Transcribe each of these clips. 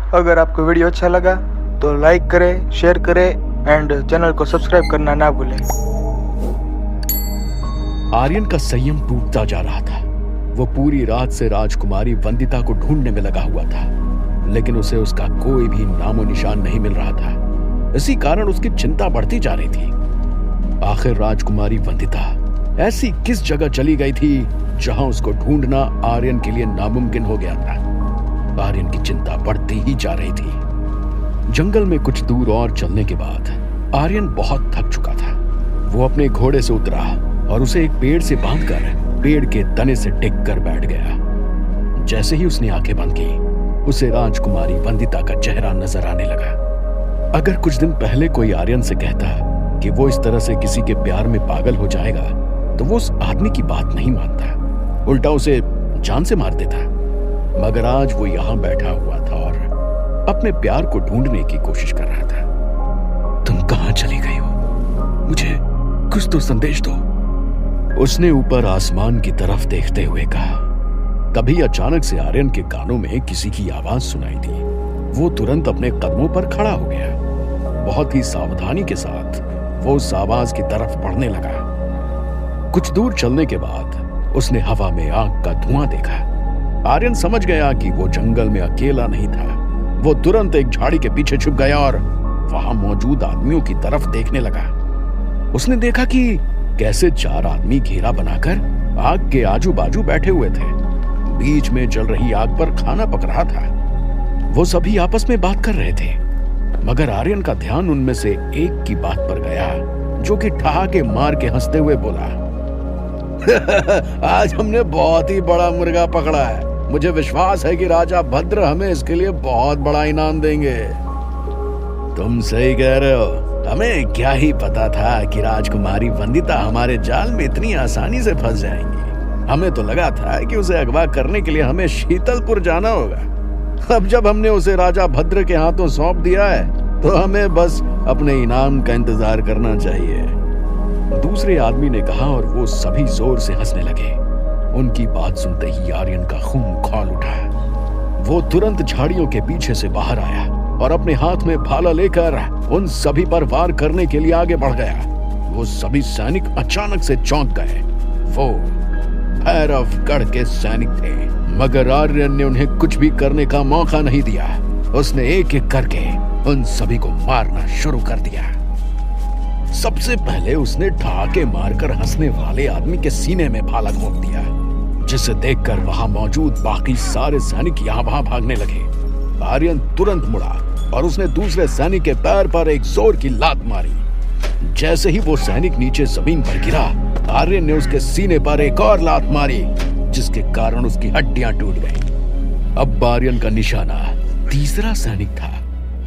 अगर आपको वीडियो अच्छा लगा तो लाइक करें, शेयर करें एंड चैनल को सब्सक्राइब करना ना भूलें। आर्यन का संयम टूटता जा रहा था। वो पूरी रात से राजकुमारी वंदिता को ढूंढने में लगा हुआ था, लेकिन उसे उसका कोई भी नामो निशान नहीं मिल रहा था। इसी कारण उसकी चिंता बढ़ती जा रही थी। आखिर राजकुमारी वंदिता ऐसी किस जगह चली गई थी जहां उसको ढूंढना आर्यन के लिए नामुमकिन हो गया था। आर्यन की चिंता बढ़ती ही जा रही थी। जंगल में कुछ दूर और चलने के बाद आर्यन बहुत थक चुका था। वो अपने घोड़े से उतरा और उसे एक पेड़ से बांधकर पेड़ के तने से टिक कर बैठ गया। जैसे ही उसने आंखें बंद की, उसे राजकुमारी वंदिता का चेहरा नजर आने लगा। अगर कुछ दिन पहले कोई आर्यन से कहता कि वो इस तरह से किसी के प्यार में पागल हो जाएगा, तो वो उस आदमी की बात नहीं मानता, उल्टा उसे जान से मार देता। मगर आज वो यहां बैठा हुआ था और अपने प्यार को ढूंढने की कोशिश कर रहा था। तुम कहां चली गई हो? मुझे कुछ तो संदेश दो, उसने ऊपर आसमान की तरफ देखते हुए कहा। तभी अचानक से आर्यन के कानों में किसी की आवाज सुनाई दी। वो तुरंत अपने कदमों पर खड़ा हो गया। बहुत ही सावधानी के साथ वो उस आवाज की तरफ बढ़ने लगा। कुछ दूर चलने के बाद उसने हवा में आग का धुआं देखा। आर्यन समझ गया कि वो जंगल में अकेला नहीं था। वो तुरंत एक झाड़ी के पीछे छुप गया और वहां मौजूद आदमियों की तरफ देखने लगा। उसने देखा कि कैसे 4 आदमी घेरा बनाकर आग के आजू बाजू बैठे हुए थे। बीच में जल रही आग पर खाना पक रहा था। वो सभी आपस में बात कर रहे थे, मगर आर्यन का ध्यान उनमें से एक की बात पर गया, जो कि ठहाके मार के हंसते हुए बोला, आज हमने बहुत ही बड़ा मुर्गा पकड़ा है। मुझे विश्वास है कि राजा भद्र हमें इसके लिए बहुत बड़ा इनाम देंगे। तुम सही कह रहे हो। हमें क्या ही पता था कि राजकुमारी वंदिता हमारे जाल में इतनी आसानी से फंस जाएंगी। हमें तो लगा था कि उसे अगवा करने के लिए हमें शीतलपुर जाना होगा। अब जब हमने उसे राजा भद्र के हाथों सौंप दिया है, तो हमें बस अपने इनाम का इंतजार करना चाहिए। दूसरे आदमी ने कहा और वो सभी जोर से हंसने लगे। उनकी बात सुनते ही आर्यन का खून खौल उठा। वो तुरंत झाड़ियों के पीछे से बाहर आया और अपने हाथ में भाला लेकर उन सभी पर वार करने के लिए आगे बढ़ गया। वो सभी सैनिक अचानक से चौंक गए। वो भैरवगढ़ के सैनिक थे, मगर आर्यन ने उन्हें कुछ भी करने का मौका नहीं दिया। उसने एक एक करके उन सभी को मारना शुरू कर दिया। सबसे पहले उसने ठहाके मारकर हंसने वाले आदमी के सीने में भाला घोंप दिया, जिसे देखकर वहां मौजूद बाकी सारे सैनिक यहाँ वहां भागने लगे। आर्यन तुरंत मुड़ा और उसने दूसरे सैनिक के पैर पर एक जोर की लात मारी। जैसे ही वो सैनिक नीचे जमीन पर गिरा, आर्यन ने उसके सीने पर एक और लात मारी, जिसके कारण उसकी हड्डियां टूट गईं। अब आर्यन का निशाना तीसरा सैनिक था।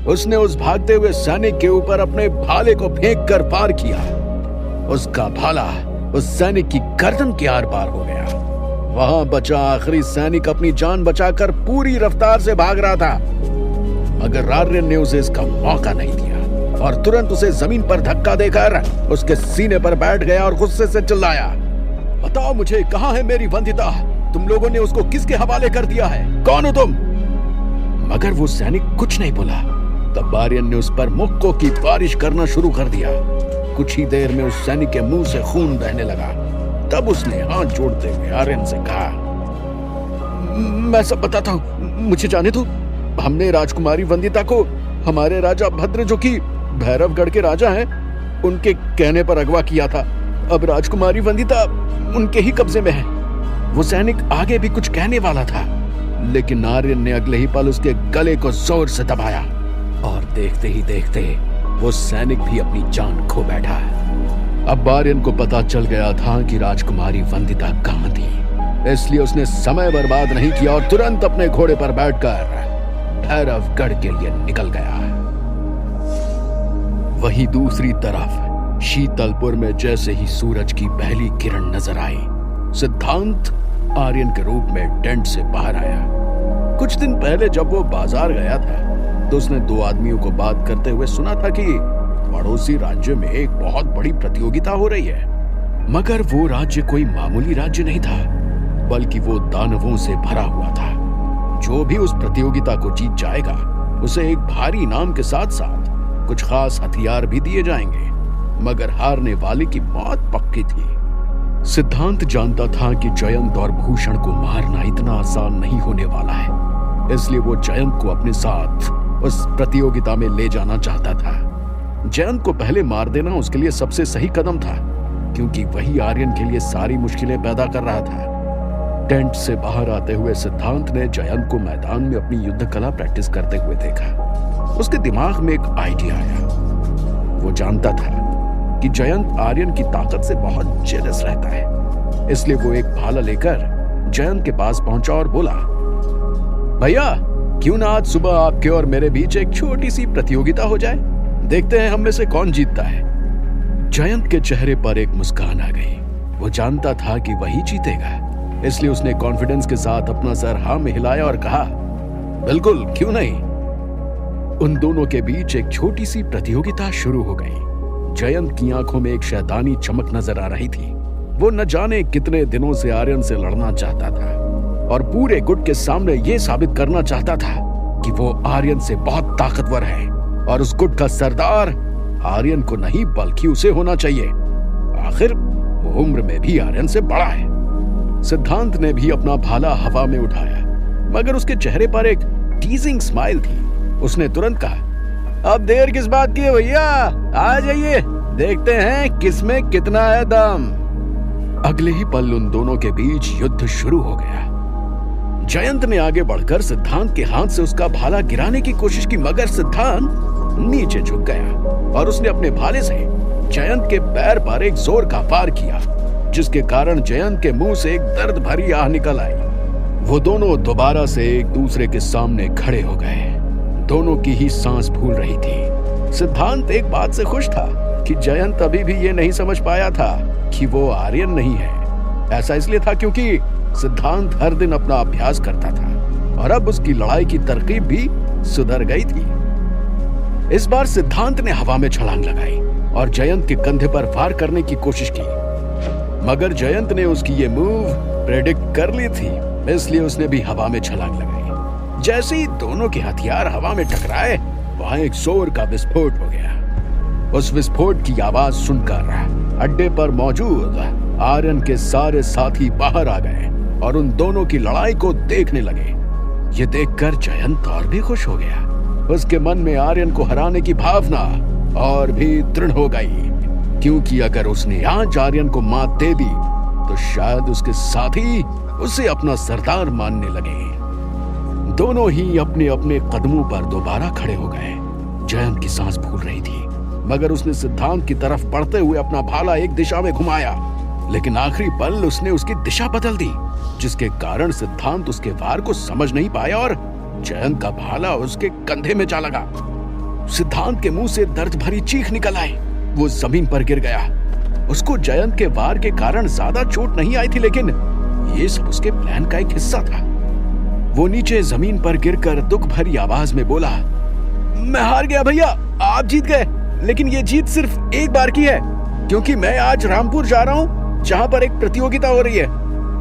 उसने उस भागते हुए सैनिक के ऊपर अपने भाले को फेंक कर पार किया। उसका भाला उस सैनिक की गर्दन के आर पार हो गया। वहां बचा आखिरी सैनिक अपनी जान बचाकर पूरी रफ्तार से भाग रहा था, मगर आर्यन ने उसे इसका मौका नहीं दिया और तुरंत उसे जमीन पर धक्का देकर उसके सीने पर बैठ गया और गुस्से से चिल्लाया, बताओ मुझे, कहां है मेरी वंदिता? तुम लोगों ने उसको किसके हवाले कर दिया है? कौन हो तुम? मगर वो सैनिक कुछ नहीं बोला। तब आर्यन ने उस पर मुक्कों की बारिश करना शुरू कर दिया। कुछ ही देर में उस सैनिक के मुंह से खून बहने लगा। तब उसने हाथ जोड़ते हुए आर्यन से कहा, मैं सब बताता हूँ, मुझे जाने दो। हमने राजकुमारी वंदिता को हमारे राजा भद्र, जो कि भैरवगढ़ के राजा हैं, उनके कहने पर अगवा किया था। अब राजकुमारी वंदिता उनके ही कब्जे में है। वो सैनिक आगे भी कुछ कहने वाला था, लेकिन आर्यन ने अगले ही पल उसके गले को जोर से दबाया और देखते ही देखते वो सैनिक भी अपनी जान खो बैठा। अब आर्यन को पता चल गया था कि राजकुमारी वंदिता कहां थी, इसलिए उसने समय बर्बाद नहीं किया और तुरंत अपने घोड़े पर बैठकर भैरवगढ़ के लिए निकल गया। वहीं दूसरी तरफ शीतलपुर में जैसे ही सूरज की पहली किरण नजर आई, सिद्धांत आर्यन के रूप में टेंट से बाहर आया। कुछ दिन पहले जब वो बाजार गया था, तो उसने 2 आदमियों को बात करते हुए सुना था कि पड़ोसी राज्य में एक बहुत बड़ी प्रतियोगिता हो रही है। मगर वो राज्य कोई मामूली राज्य नहीं था, बल्कि वो दानवों से भरा हुआ था। जो भी उस प्रतियोगिता को जीत जाएगा, उसे एक भारी इनाम के साथ साथ कुछ खास हथियार भी दिए जाएंगे, मगर हारने वाले की मौत पक्की थी। सिद्धांत जानता था कि जयंत और भूषण को मारना इतना आसान नहीं होने वाला है, इसलिए वो जयंत को अपने साथ उस प्रतियोगिता में ले जाना चाहता था। जयंत को पहले मार देना उसके लिए सबसे सही कदम था, क्योंकि वही आर्यन के लिए सारी मुश्किलें पैदा कर रहा था। टेंट से बाहर आते हुए सिद्धांत ने जयंत को मैदान में अपनी युद्ध कला प्रैक्टिस करते हुए देखा। उसके दिमाग में एक आइडिया आया। वो जानता था कि जयंत आर्यन की ताकत से बहुत जेलस रहता है, इसलिए वो एक भाला लेकर जयंत के पास पहुंचा और बोला, भैया क्यों ना आज सुबह आपके और मेरे बीच एक छोटी सी प्रतियोगिता हो जाए, देखते हैं हम में से कौन जीतता है। जयंत के चेहरे पर एक मुस्कान आ गई। वो जानता था कि वही जीतेगा, इसलिए उसने कॉन्फिडेंस के साथ अपना सर हाँ में हिलाया और कहा, बिल्कुल क्यों नहीं। उन दोनों के बीच एक छोटी सी प्रतियोगिता शुरू हो गई। जयंत की आंखों में एक शैतानी चमक नजर आ रही थी। वो न जाने कितने दिनों से आर्यन से लड़ना चाहता था और पूरे गुट के सामने ये साबित करना चाहता था कि वो आर्यन से बहुत ताकतवर है और उस गुट का सरदार आर्यन को नहीं बल्कि उसे होना चाहिए। आखिर वो उम्र में भी आर्यन से बड़ा है। सिद्धांत ने भी अपना भाला हवा में उठाया, मगर उसके चेहरे पर एक टीजिंग स्माइल थी। उसने तुरंत कहा, अब देर किस बात की है भैया, आ जाइए, देखते हैं किसमें कितना है दम। अगले ही पल उन दोनों के बीच युद्ध शुरू हो गया। जयंत ने आगे बढ़कर सिद्धांत के हाथ से उसका भाला गिराने की कोशिश की, मगर सिद्धांत नीचे झुक गया और उसने अपने भाले से जयंत के पैर पर एक जोर का वार किया, जिसके कारण जयंत के मुंह से एक दर्द भरी आह निकल आई। वो दोनों दोबारा से एक दूसरे के सामने खड़े हो गए। दोनों की ही सांस फूल रही थी। सिद्धांत एक बात से खुश था कि जयंत अभी भी ये नहीं समझ पाया था कि वो आर्यन नहीं है। ऐसा इसलिए था क्योंकि सिद्धांत हर दिन अपना अभ्यास करता था और अब उसकी लड़ाई की तरकीब भी सुधर गई थी। इस बार सिद्धांत ने हवा में छलांग लगाई और जयंत के कंधे पर वार करने की कोशिश की, मगर जयंत ने उसकी ये मूव प्रेडिक्ट कर ली थी, इसलिए उसने भी हवा में छलांग लगाई। जैसे ही दोनों के हथियार हवा में टकराए, वहां एक जोर का विस्फोट हो गया। उस विस्फोट की आवाज सुनकर अड्डे पर मौजूद आर्यन के सारे साथी बाहर आ गए और उन दोनों की लड़ाई को देखने लगे। ये देखकर जयंत और भी खुश हो गया। उसके मन में आर्यन को हराने की भावना और भी दृढ़ हो गई, क्योंकि अगर उसने आज आर्यन को मात दे दी तो शायद उसके साथी उसे अपना सरदार मानने लगे। दोनों ही अपने अपने कदमों पर दोबारा खड़े हो गए। जयंत की सांस फूल रही थी, मगर उसने सिद्धांत की तरफ बढ़ते हुए अपना भाला एक दिशा में घुमाया, लेकिन आखिरी पल उसने उसकी दिशा बदल दी, जिसके कारण सिद्धांत उसके वार को समझ नहीं पाया और जयंत का भाला उसके कंधे में जा लगा। सिद्धांत के मुंह से दर्द भरी चीख निकल आई। वो जमीन पर गिर गया। उसको जयंत के वार के कारण ज्यादा चोट नहीं आई थी, लेकिन ये सब उसके प्लान का एक हिस्सा था। वो नीचे जमीन पर गिरकर दुख भरी आवाज में बोला, मैं हार गया भैया, आप जीत गए, लेकिन ये जीत सिर्फ एक बार की है, क्योंकि मैं आज रामपुर जा रहा हूँ, जहाँ पर एक प्रतियोगिता हो रही है,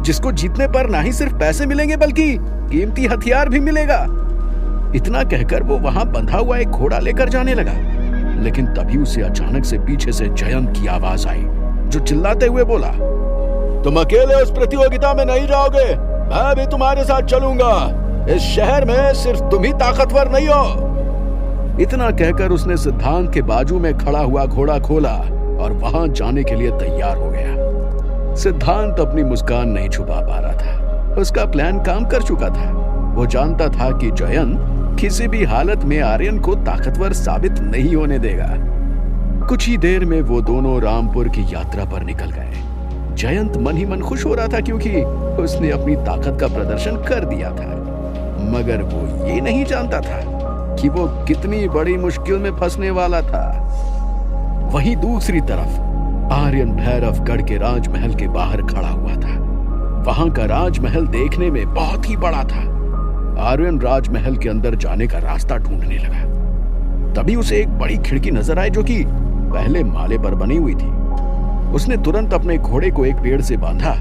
जिसको जीतने पर ना ही सिर्फ पैसे मिलेंगे बल्कि कीमती हथियार भी मिलेगा। इतना कहकर वो वहां बंधा हुआ एक घोड़ा लेकर जाने लगा, लेकिन तभी उसे अचानक से पीछे से जयंत की आवाज आई, जो चिल्लाते हुए बोला, तुम अकेले उस प्रतियोगिता में नहीं जाओगे, मैं भी तुम्हारे साथ चलूंगा। इस शहर में सिर्फ तुम ही ताकतवर नहीं हो। इतना कहकर उसने सिद्धांत के बाजू में खड़ा हुआ घोड़ा खोला और वहां जाने के लिए तैयार हो गया। सिद्धांत अपनी मुस्कान नहीं छुपा पा रहा था। उसका प्लान काम कर चुका था। वो जानता था कि जयंत किसी भी हालत में आर्यन को ताकतवर साबित नहीं होने देगा। कुछ ही देर में वो दोनों रामपुर की यात्रा पर निकल गए। जयंत मन ही मन खुश हो रहा था, क्योंकि उसने अपनी ताकत का प्रदर्शन कर दिया था, मगर वो ये नहीं जानता था कि वो कितनी बड़ी मुश्किल में फंसने वाला था। वहीं दूसरी तरफ आर्यन भैरवगढ़ के राजमहल के बाहर खड़ा हुआ था। वहां का राजमहल देखने में बहुत ही बड़ा था। आर्यन राजमहल के अंदर जाने का रास्ता ढूंढने लगा। तभी उसे एक बड़ी खिड़की नजर आई, जो कि पहले माले पर बनी हुई थी। उसने तुरंत अपने घोड़े को एक पेड़ से बांधा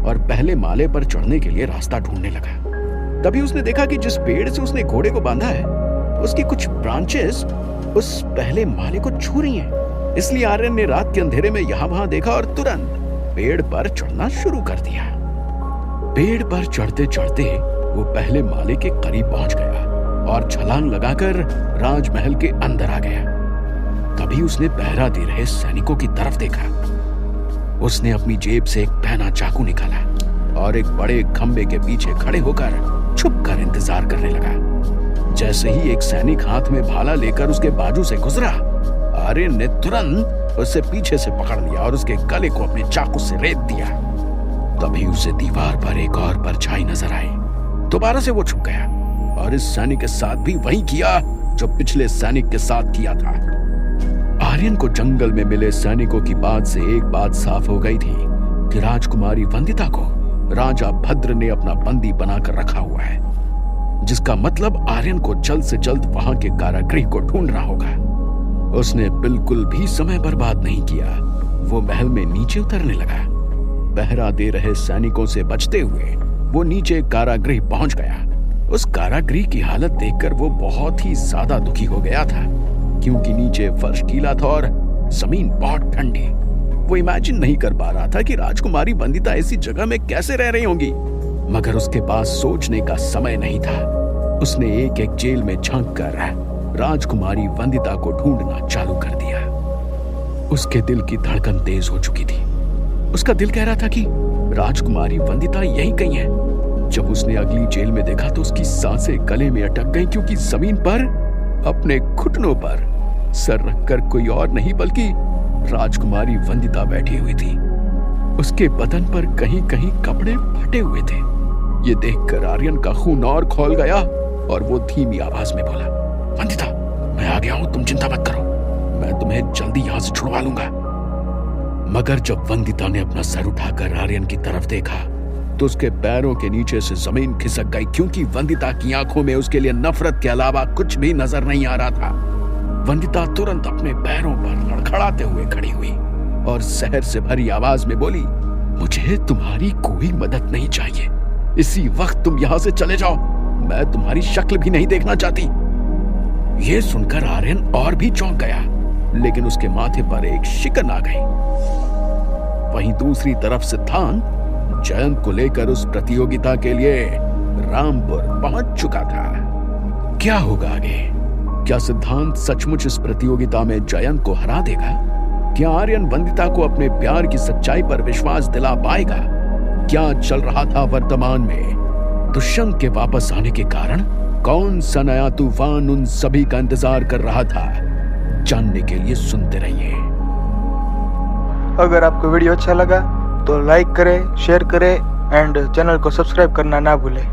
और पहले माले पर चढ़ने के लिए रास्ता ढूंढने लगा। तभी उसने देखा कि जिस पेड़ से उसने घोड़े को बांधा है, उसकी कुछ ब्रांचेस उस पहले माले को छू रही हैं। इसलिए आर्यन ने रात के अंधेरे में यहां वहां देखा और तुरंत पेड़ पर चढ़ना शुरू कर दिया। पेड़ पर चढ़ते चढ़ते वो पहले माले के करीब पहुंच गया और छलांग लगाकर राजमहल के अंदर आ गया। तभी उसने पहरा दे रहे सैनिकों की तरफ देखा। उसने अपनी जेब से एक पैना चाकू निकाला और एक बड़े खंबे के पीछे खड़े होकर छुपकर इंतजार करने लगा। जैसे ही एक सैनिक हाथ में भाला लेकर उसके बाजू से गुजरा, आर्यन ने तुरंत उसे पीछे से पकड़ लिया और उसके गले को अपने चाकू से रेत दिया। तभी उसे दीवार पर एक और परछाई नजर आई। दोबारा से वो छुप गया और इस सैनिक के साथ भी वही किया जो पिछले सैनिक के साथ किया था। आर्यन को जंगल में मिले सैनिकों की बात से एक बात साफ हो गई थी कि राजकुमारी वंदिता को राजा भद्र ने अपना बंदी बनाकर रखा हुआ है, जिसका मतलब आर्यन को जल्द से जल्द वहां के कारागृह को ढूंढना होगा। उसने बिल्कुल भी समय बर्बाद नहीं किया। वो महल में नीचे उतरने लगा। पहरा दे रहे सैनिकों से बचते हुए वो नीचे कारागृह पहुंच गया। उस कारागृह की हालत देखकर वो बहुत ही ज्यादा दुखी हो गया था, क्योंकि नीचे फर्श गीला था और जमीन बहुत ठंडी। वो इमेजिन नहीं कर पा रहा था कि राजकुमारी वंदिता ऐसी जगह में कैसे रह रही होंगी, मगर उसके पास सोचने का समय नहीं था। उसने एक एक जेल में झांककर राजकुमारी वंदिता को ढूंढना चालू कर दिया। उसके दिल की धड़कन तेज हो चुकी थी। उसका दिल कह रहा था कि राजकुमारी वंदिता यहीं कहीं है। जब उसने अगली जेल में देखा तो उसकी सांसें गले में अटक गईं, क्योंकि जमीन पर अपने घुटनों पर सर रखकर कोई और नहीं बल्कि राजकुमारी वंदिता बैठी हुई थी। उसके बदन पर कहीं कहीं कपड़े फटे हुए थे। ये देखकर आर्यन का खून और खौल गया और वो धीमी आवाज में बोला, वंदिता, मैं आ गया हूं, तुम चिंता मत करो, मैं तुम्हें जल्दी यहां से छुड़वा लूंगा। मगर जब वंदिता ने अपना सर उठाकर आर्यन की तरफ देखा तो उसके पैरों के नीचे से जमीन खिसक गई, क्योंकि वंदिता की आंखों में उसके लिए नफरत के अलावा कुछ भी नजर नहीं आ रहा था। वंदिता तुरंत अपने पैरों पर लड़खड़ाते हुए खड़ी हुई और जहर से भरी आवाज में बोली, मुझे तुम्हारी कोई मदद नहीं चाहिए। इसी वक्त तुम यहां से चले जाओ, मैं तुम्हारी शक्ल भी नहीं देखना चाहती। यह सुनकर आर्यन और भी चौंक गया, लेकिन उसके माथे पर एक शिकन आ गई। वहीं दूसरी तरफ सिद्धांत जयंत को लेकर उस प्रतियोगिता के लिए रामपुर पहुंच चुका था। क्या होगा आगे? क्या सिद्धांत सचमुच इस प्रतियोगिता में जयंत को हरा देगा? क्या आर्यन वंदिता को अपने प्यार की सच्चाई पर विश्वास दिला पाएगा? क्या चल रहा था वर्तमान में? दुष्यंत के वापस आने के कारण कौन सा नया तूफान उन सभी का इंतजार कर रहा था? जानने के लिए सुनते रहिए। अगर आपको वीडियो अच्छा लगा तो लाइक करें, शेयर करें एंड चैनल को सब्सक्राइब करना ना भूलें।